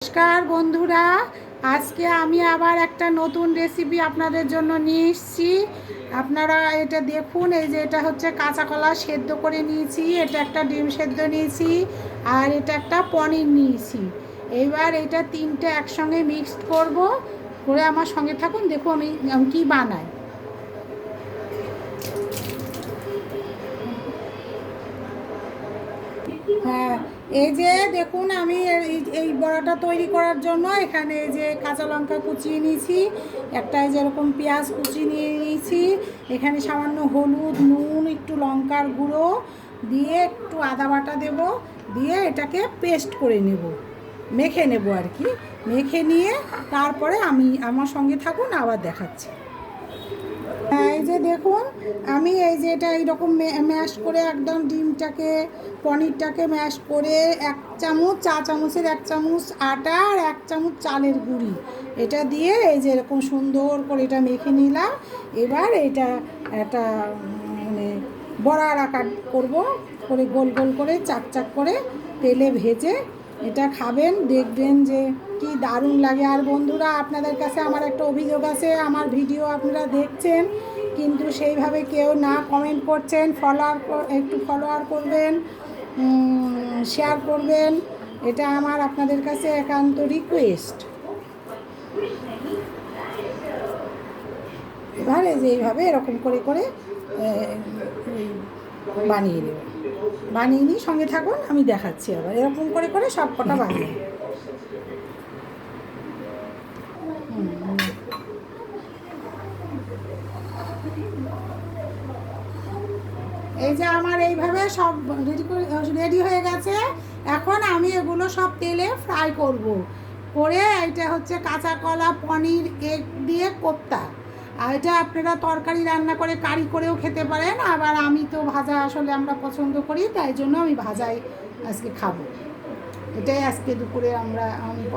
নমস্কার বন্ধুরা, আজকে আমি আবার একটা নতুন রেসিপি আপনাদের জন্য নিয়ে এসেছি। আপনারা এটা দেখুন, এই যে এটা হচ্ছে কাঁচা কলা সেদ্ধ করে নিয়েছি, এটা একটা ডিম সেদ্ধ নিয়েছি, আর এটা একটা পনির নিয়েছি। এইবার এটা তিনটে একসঙ্গে মিক্সড করব, করে আমার সঙ্গে থাকুন, দেখুন আমি কী বানাই। হ্যাঁ, এই যে দেখুন আমি এই বড়াটা তৈরি করার জন্য এখানে এই যে কাঁচা লঙ্কা কুচিয়ে নিয়েছি, একটা যেরকম পেঁয়াজ কুচি নিয়ে নিয়েছি, এখানে সামান্য হলুদ, নুন, একটু লঙ্কার গুঁড়ো দিয়ে একটু আদা বাটা দেব, দিয়ে এটাকে পেস্ট করে নেব, মেখে নেব আর কি। মেখে নিয়ে তারপরে আমার সঙ্গে থাকুন, আবার দেখাচ্ছি। এই যে দেখুন আমি এই যে এটা এইরকম ম্যাশ করে একদম ডিমটাকে, পনিরটাকে ম্যাশ করে চা চামচের 1 চামচ আটা আর 1 চামচ চালের গুঁড়ি এটা দিয়ে এই যে এরকম সুন্দর করে এটা মেখে নিলাম। এবার এটা একটা মানে বড়ার আকার করব, করে গোল গোল করে চাক চাক করে তেলে ভেজে এটা খাবেন, দেখবেন যে কি দারুণ লাগে। আর বন্ধুরা, আপনাদের কাছে আমার একটা অভিযোগ আছে, আমার ভিডিও আপনারা দেখছেন কিন্তু সেইভাবে কেউ না কমেন্ট করছেন। একটু ফলোয়ার করবেন, শেয়ার করবেন, এটা আমার আপনাদের কাছে একান্ত রিকোয়েস্ট। এবারে যে এইভাবে এরকম করে করে বানিয়ে নেবেন, বানিয়ে নিয়ে সঙ্গে থাকুন, আমি দেখাচ্ছি। আবার এরকম করে করে সব কটা বানিয়ে এই যে আমার এইভাবে সব রেডি হয়ে গেছে। এখন আমি এগুলো সব তেলে ফ্রাই করব, করে এটা হচ্ছে কাঁচা কলা পনির এগ দিয়ে কোপ্তা। আর এটা আপনারা তরকারি রান্না করে কারি করেও খেতে পারেন, আবার আমি তো ভাজা আসলে আমরা পছন্দ করি, তাই জন্য আমি ভাজাই আজকে খাবো। এটাই আজকে দুপুরে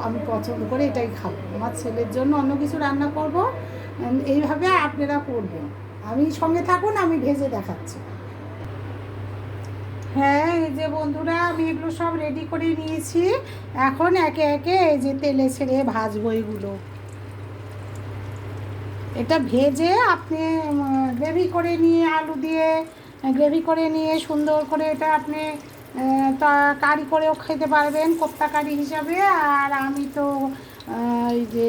আমি পছন্দ করে এটাই খাবো। আমার ছেলের জন্য অন্য কিছু রান্না করব, এইভাবে আপনারা করবেন। আমি সঙ্গে থাকুন, আমি ভেজে দেখাচ্ছি। হ্যাঁ, এই যে বন্ধুরা আমি এগুলো সব রেডি করে নিয়েছি। এখন একে একে এই যে তেলে ছেড়ে ভাজবো এগুলো। এটা ভেজে আপনি গ্রেভি করে নিয়ে, আলু দিয়ে গ্রেভি করে নিয়ে সুন্দর করে এটা আপনি তা কারি করেও খেতে পারবেন, কোপ্তা কারি হিসাবে। আর আমি তো এই যে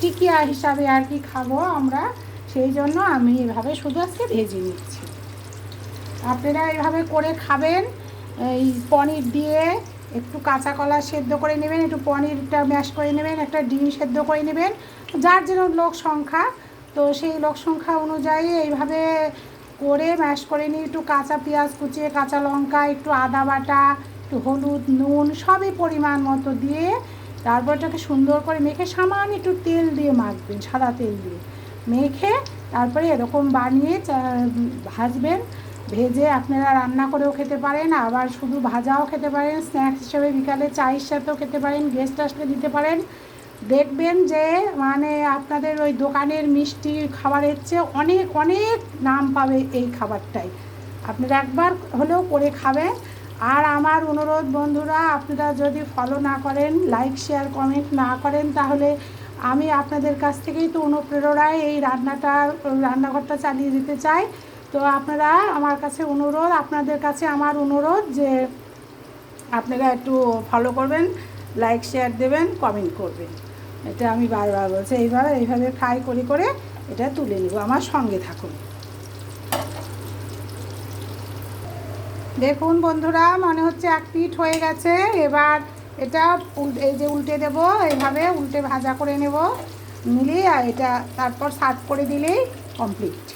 টিকিয়া হিসাবে আর কি খাবো আমরা, সেই জন্য আমি এভাবে শুধু আজকে ভেজে নিচ্ছি। আপনারা এভাবে করে খাবেন। এই পনির দিয়ে একটু কাঁচা কলা সেদ্ধ করে নেবেন, একটু পনিরটা ম্যাশ করে নেবেন, একটা ডিম সেদ্ধ করে নেবেন, যার যেন লোক সংখ্যা, তো সেই লোক সংখ্যা অনুযায়ী এইভাবে করে ম্যাশ করে নিয়ে একটু কাঁচা পেঁয়াজ কুচিয়ে, কাঁচা লঙ্কা, একটু আদা বাটা, একটু হলুদ, নুন সবই পরিমাণ মতো দিয়ে তারপর এটাকে সুন্দর করে মেখে সামান্য একটু তেল দিয়ে মাখবেন, সাদা তেল দিয়ে মেখে তারপরে এরকম বানিয়ে ভাজবেন। ভেজে আপনারা রান্না করেও খেতে পারেন, আবার শুধু ভাজাও খেতে পারেন, স্ন্যাক্স হিসেবে বিকালে চায়ের সাথেও খেতে পারেন, গেস্ট আসলে দিতে পারেন। দেখবেন যে মানে আপনাদের ওই দোকানের মিষ্টি খাবারের চেয়ে অনেক অনেক নাম পাবে এই খাবারটাই। আপনারা একবার হলেও করে খাবেন। আর আমার অনুরোধ বন্ধুরা, আপনারা যদি ফলো না করেন, লাইক শেয়ার কমেন্ট না করেন, তাহলে আমি আপনাদের কাছ থেকেই তো অনুপ্রেরণায় এই রান্নাঘরটা চালিয়ে যেতে চাই। তো আপনারা আমার কাছে অনুরোধ, আপনাদের কাছে আমার অনুরোধ যে আপনারা একটু ফলো করবেন, লাইক শেয়ার দেবেন, কমেন্ট করবেন। এটা আমি বারবার বলছি। এইভাবে ফ্রাই করে এটা তুলে নেব, আমার সঙ্গে থাকুন। দেখুন বন্ধুরা, মনে হচ্ছে এক পিঠ হয়ে গেছে। এবার এটা এই যে উল্টে দেব, এইভাবে উল্টে ভাজা করে নেব, নিলেই আর এটা তারপর সার্ভ করে দিলেই কমপ্লিট।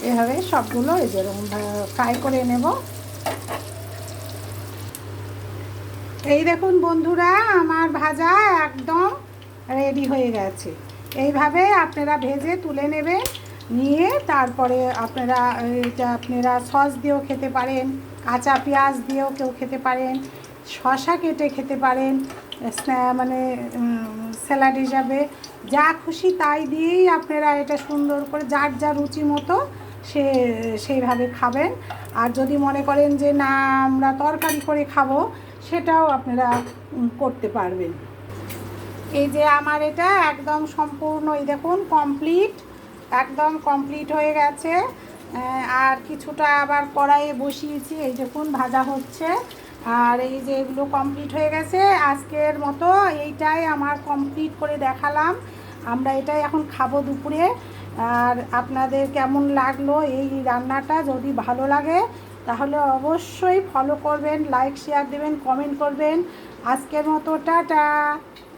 এভাবে সবগুলো এই যেরকম ফ্রাই করে নেব। এই দেখুন বন্ধুরা, আমার ভাজা একদম রেডি হয়ে গেছে। এইভাবে আপনারা ভেজে তুলে নেবেন, নিয়ে তারপরে আপনারা সস দিয়েও খেতে পারেন, কাঁচা পেঁয়াজ দিয়েও কেউ খেতে পারেন, শসা কেটে খেতে পারেন, মানে স্যালাড হিসাবে, যা খুশি তাই দিয়েই আপনারা এটা সুন্দর করে যার যা রুচি মতো সেইভাবে খাবেন। আর যদি মনে করেন যে না আমরা তরকারি করে খাবো, সেটাও আপনারা করতে পারবেন। এই যে আমার এটা একদম সম্পূর্ণ, এই দেখুন কমপ্লিট, একদম কমপ্লিট হয়ে গেছে। আর কিছুটা আবার কড়াইয়ে বসিয়েছি, এই দেখুন ভাজা হচ্ছে। আর এই যে এগুলো কমপ্লিট হয়ে গেছে। আজকের মতো এইটাই আমার কমপ্লিট করে দেখালাম। আমরা এটাই এখন খাবো দুপুরে। আর আপনাদের কেমন লাগলো এই রান্নাটা? যদি ভালো লাগে তাহলে অবশ্যই ফলো করবেন, লাইক শেয়ার দেবেন, কমেন্ট করবেন। আজকের মতো টাটা।